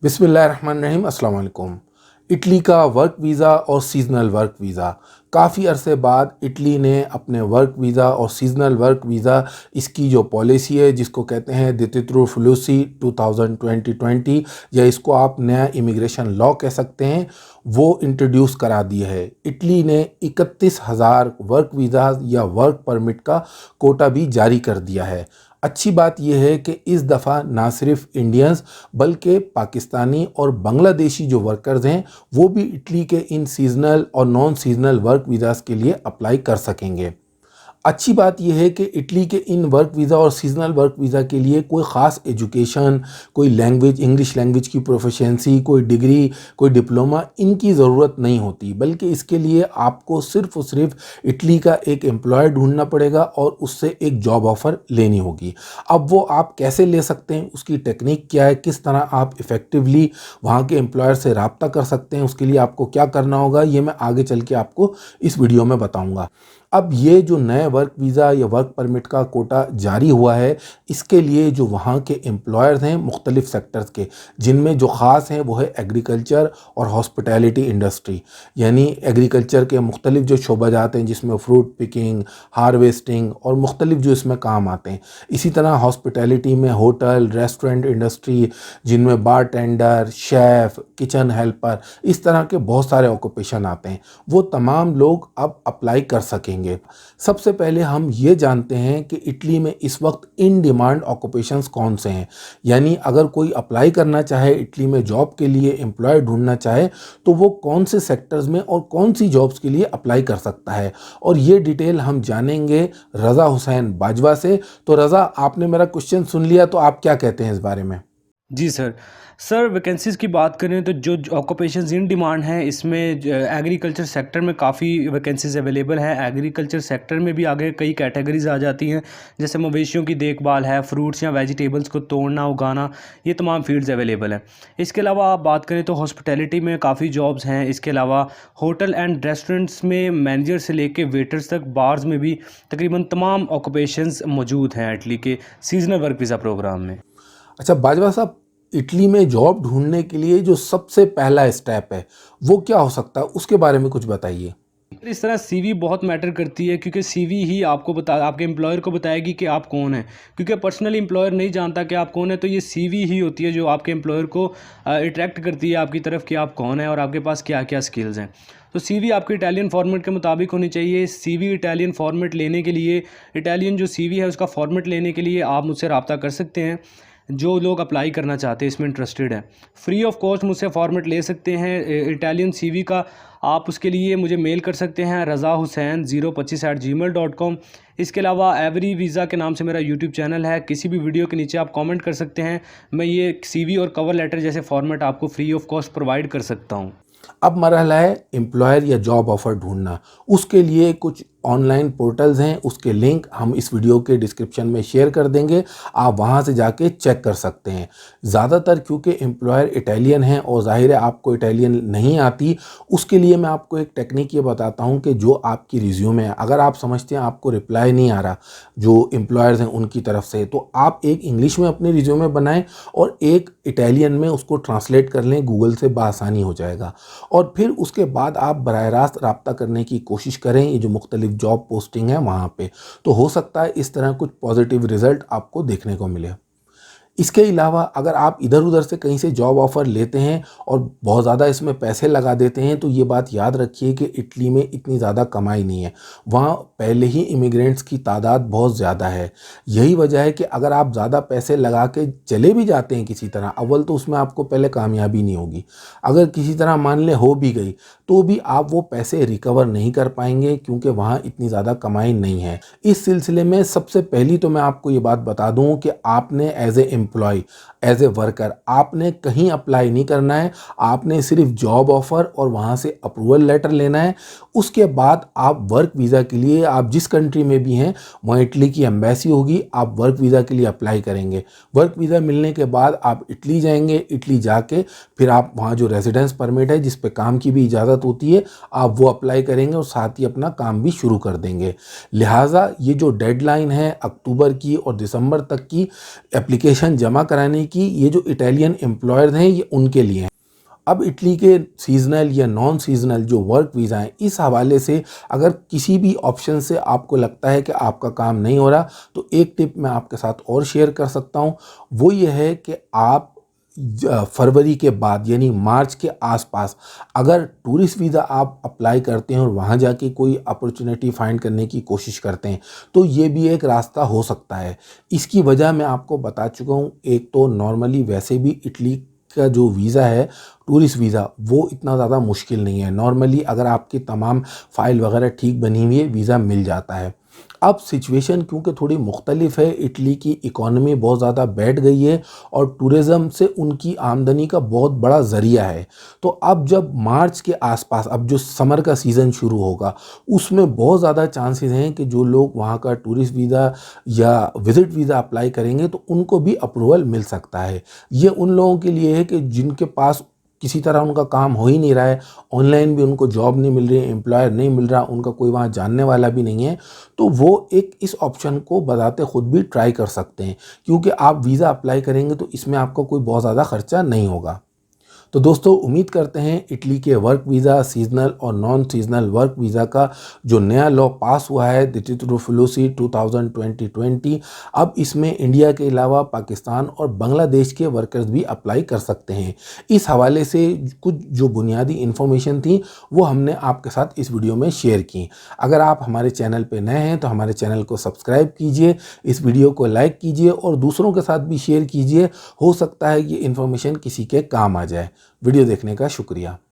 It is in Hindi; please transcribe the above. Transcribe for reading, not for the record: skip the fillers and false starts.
बिस्मिल्लाहिर्रहमानिर्रहीम अस्सलाम वालेकुम। इटली का वर्क वीज़ा और सीज़नल वर्क वीज़ा, काफ़ी अरसे बाद इटली ने अपने वर्क वीज़ा और सीज़नल वर्क वीज़ा इसकी जो पॉलिसी है जिसको कहते हैं दितित्रो फ्लूसी 2020 या इसको आप नया इमिग्रेशन लॉ कह सकते हैं, वो इंट्रोड्यूस करा दी है। इटली ने 31,000 वर्क वीज़ा या वर्क परमिट का कोटा भी जारी कर दिया है। अच्छी बात यह है कि इस दफ़ा ना सिर्फ इंडियंस बल्कि पाकिस्तानी और बांग्लादेशी जो वर्कर्स हैं वो भी इटली के इन सीज़नल और नॉन सीज़नल वर्क वीज़ाज़ के लिए अप्लाई कर सकेंगे। अच्छी बात यह है कि इटली के इन वर्क वीज़ा और सीज़नल वर्क वीज़ा के लिए कोई ख़ास एजुकेशन, कोई लैंग्वेज, इंग्लिश लैंग्वेज की प्रोफिशिएंसी, कोई डिग्री, कोई डिप्लोमा इनकी ज़रूरत नहीं होती, बल्कि इसके लिए आपको सिर्फ़ और सिर्फ इटली का एक एम्प्लॉयर ढूंढना पड़ेगा और उससे एक जॉब ऑफ़र लेनी होगी। अब वो आप कैसे ले सकते हैं, उसकी टेक्निक क्या है, किस तरह आप इफ़ेक्टिवली वहाँ के एम्प्लॉयर से रब्ता कर सकते हैं, उसके लिए आपको क्या करना होगा, ये मैं आगे चल के आपको इस वीडियो में बताऊँगा। अब ये जो नए वर्क वीज़ा या वर्क परमिट का कोटा जारी हुआ है, इसके लिए जो वहाँ के एम्प्लॉयर्स हैं मुख्तलिफ़ सेक्टर्स के, जिनमें जो ख़ास हैं वो है एग्रीकल्चर और हॉस्पिटैलिटी इंडस्ट्री। यानी एग्रीकल्चर के मुख्तलिफ़ जो शोबाजात हैं जिसमें फ्रूट पिकिंग, हार्वेस्टिंग और मुख्तलिफ़ जो इसमें काम आते हैं। इसी तरह हॉस्पिटैलिटी में होटल, रेस्टोरेंट इंडस्ट्री, जिनमें बारटेंडर, शेफ़, किचन हेल्पर, इस तरह के बहुत सारे ऑक्यूपेशन आते हैं। वो तमाम लोग अब अप्लाई कर सकेंगे। सबसे पहले हम ये जानते हैं कि इटली में इस वक्त इन डिमांड ऑक्यूपेशंस कौन से हैं। यानी अगर कोई अप्लाई करना चाहे इटली में जॉब के लिए, एम्प्लॉय ढूंढना चाहे, तो वो कौन से सेक्टर्स में और कौन सी जॉब्स के लिए अप्लाई कर सकता है, और ये डिटेल हम जानेंगे रज़ा हुसैन बाजवा से। तो रज़ा, आपने मेरा क्वेश्चन सुन लिया, तो आप क्या कहते हैं इस बारे में? जी सर। सर, वैकेंसीज़ की बात करें तो जो ऑक्यूपेशंस इन डिमांड हैं इसमें एग्रीकल्चर सेक्टर में काफ़ी वैकेंसीज़ अवेलेबल हैं। एग्रीकल्चर सेक्टर में भी आगे कई कैटेगरीज़ आ जाती हैं, जैसे मवेशियों की देखभाल है, फ्रूट्स या वेजिटेबल्स को तोड़ना, उगाना, ये तमाम फील्ड्स अवेलेबल हैं। इसके अलावा आप बात करें तो हॉस्पिटैलिटी में काफ़ी जॉब्स हैं। इसके अलावा होटल एंड रेस्टोरेंट्स में मैनेजर से लेके वेटर्स तक, बार्स में भी तकरीबन तमाम ऑक्यूपेशंस मौजूद हैं इटली के सीज़नल वर्क वीज़ा प्रोग्राम में। अच्छा बाजवा साहब, इटली में जॉब ढूंढने के लिए जो सबसे पहला स्टेप है वो क्या हो सकता है, उसके बारे में कुछ बताइए। इस तरह सीवी बहुत मैटर करती है, क्योंकि सीवी ही आपको आपके एम्प्लॉयर को बताएगी कि आप कौन हैं। क्योंकि पर्सनल एम्प्लॉयर नहीं जानता कि आप कौन है, तो ये सीवी ही होती है जो आपके एम्प्लॉयर को अट्रैक्ट करती है आपकी तरफ कि आप कौन है और आपके पास क्या क्या स्किल्स हैं। तो सीवी आपकी इटालियन फॉर्मेट के मुताबिक होनी चाहिए। सीवी इटालियन फॉर्मेट लेने के लिए, इटालियन जो सीवी है उसका फॉर्मेट लेने के लिए आप मुझसे रब्ता कर सकते हैं। जो लोग अप्लाई करना चाहते हैं, इसमें इंटरेस्टेड हैं, फ्री ऑफ कॉस्ट मुझसे फॉर्मेट ले सकते हैं इटालियन सीवी का। आप उसके लिए मुझे मेल कर सकते हैं razahussain025@gmail.com। इसके अलावा एवरी वीज़ा के नाम से मेरा यूट्यूब चैनल है, किसी भी वीडियो के नीचे आप कमेंट कर सकते हैं। मैं ये सीवी और कवर लेटर जैसे फॉर्मेट आपको फ्री ऑफ कॉस्ट प्रोवाइड कर सकता हूँ। अब मरहला है एम्प्लॉयर या जॉब ऑफ़र ढूंढना। उसके लिए कुछ ऑनलाइन पोर्टल्स हैं, उसके लिंक हम इस वीडियो के डिस्क्रिप्शन में शेयर कर देंगे, आप वहां से जाके चेक कर सकते हैं। ज़्यादातर क्योंकि एम्प्लॉयर इटालियन हैं और ज़ाहिर है आपको इटालियन नहीं आती, उसके लिए मैं आपको एक टेक्निक ये बताता हूं कि जो आपकी रिज्यूमे है, अगर आप समझते हैं आपको रिप्लाई नहीं आ रहा जो एम्प्लॉयर्स हैं उनकी तरफ से, तो आप एक इंग्लिश में अपनी रिज्यूमे बनाएं और एक इटालियन में उसको ट्रांसलेट कर लें, गूगल से बआसानी हो जाएगा। और फिर उसके बाद आप बराह रास्त रब्ता करने की कोशिश करें ये जो मुख्तलिफ जॉब पोस्टिंग है वहाँ पे, तो हो सकता है इस तरह कुछ पॉजिटिव रिजल्ट आपको देखने को मिले। इसके अलावा अगर आप इधर उधर से कहीं से जॉब ऑफ़र लेते हैं और बहुत ज़्यादा इसमें पैसे लगा देते हैं, तो ये बात याद रखिए कि इटली में इतनी ज़्यादा कमाई नहीं है। वहाँ पहले ही इमिग्रेंट्स की तादाद बहुत ज़्यादा है। यही वजह है कि अगर आप ज़्यादा पैसे लगा के चले भी जाते हैं किसी तरह, अव्वल तो उसमें आपको पहले कामयाबी नहीं होगी। अगर किसी तरह मान ले हो भी गई, तो भी आप वो पैसे रिकवर नहीं कर पाएंगे, क्योंकि वहाँ इतनी ज़्यादा कमाई नहीं है। इस सिलसिले में सबसे पहली तो मैं आपको ये बात बता दूँ कि आपने as a employ, as a worker, आपने कहीं अप्लाई नहीं करना है। आपने सिर्फ जॉब ऑफ़र और वहाँ से अप्रूवल लेटर लेना है। उसके बाद आप वर्क वीज़ा के लिए, आप जिस कंट्री में भी हैं वहाँ इटली की एम्बेसी होगी, आप वर्क वीज़ा के लिए अप्लाई करेंगे। वर्क वीज़ा मिलने के बाद आप इटली जाएंगे। इटली जाके फिर आप वहाँ जो रेजिडेंस परमिट है जिस पे काम की भी इजाज़त होती है, आप वो अप्लाई करेंगे और साथ ही अपना काम भी शुरू कर देंगे। लिहाजा ये जो डेडलाइन है अक्टूबर की और दिसंबर तक की एप्लीकेशन जमा कराने की, कि ये जो इटालियन एम्प्लॉयर्स हैं ये उनके लिए हैं। अब इटली के सीज़नल या नॉन सीज़नल जो वर्क वीज़ा हैं, इस हवाले से अगर किसी भी ऑप्शन से आपको लगता है कि आपका काम नहीं हो रहा, तो एक टिप मैं आपके साथ और शेयर कर सकता हूँ। वो ये है कि आप फरवरी के बाद यानी मार्च के आसपास अगर टूरिस्ट वीज़ा आप अप्लाई करते हैं और वहाँ जाके कोई अपॉर्चुनिटी फाइंड करने की कोशिश करते हैं, तो ये भी एक रास्ता हो सकता है। इसकी वजह मैं आपको बता चुका हूँ। एक तो नॉर्मली वैसे भी इटली का जो वीज़ा है, टूरिस्ट वीज़ा, वो इतना ज़्यादा मुश्किल नहीं है। नॉर्मली अगर आपकी तमाम फ़ाइल वगैरह ठीक बनी हुई है, वीज़ा मिल जाता है। अब सिचुएशन क्योंकि थोड़ी मुख्तलिफ है, इटली की इकॉनमी बहुत ज़्यादा बैठ गई है और टूरिज़्म से उनकी आमदनी का बहुत बड़ा ज़रिया है। तो अब जब मार्च के आसपास अब जो समर का सीज़न शुरू होगा, उसमें बहुत ज़्यादा चांसेस हैं कि जो लोग वहाँ का टूरिस्ट वीज़ा या विज़िट वीज़ा अप्लाई करेंगे तो उनको भी अप्रूवल मिल सकता है। ये उन लोगों के लिए है कि जिनके पास किसी तरह उनका काम हो ही नहीं रहा है, ऑनलाइन भी उनको जॉब नहीं मिल रही है, एम्प्लॉयर नहीं मिल रहा, उनका कोई वहाँ जानने वाला भी नहीं है, तो वो एक इस ऑप्शन को बजाते खुद भी ट्राई कर सकते हैं, क्योंकि आप वीज़ा अप्लाई करेंगे तो इसमें आपका कोई बहुत ज़्यादा खर्चा नहीं होगा। तो दोस्तों उम्मीद करते हैं इटली के वर्क वीज़ा, सीज़नल और नॉन सीज़नल वर्क वीज़ा का जो नया लॉ पास हुआ है दिटिट्रोफिलोसी 2020, अब इसमें इंडिया के अलावा पाकिस्तान और बांग्लादेश के वर्कर्स भी अप्लाई कर सकते हैं। इस हवाले से कुछ जो बुनियादी इन्फॉर्मेशन थी वो हमने आपके साथ इस वीडियो में शेयर की। अगर आप हमारे चैनल पर नए हैं तो हमारे चैनल को सब्सक्राइब कीजिए, इस वीडियो को लाइक कीजिए और दूसरों के साथ भी शेयर कीजिए। हो सकता है ये इन्फॉर्मेशन किसी के काम आ जाए। वीडियो देखने का शुक्रिया।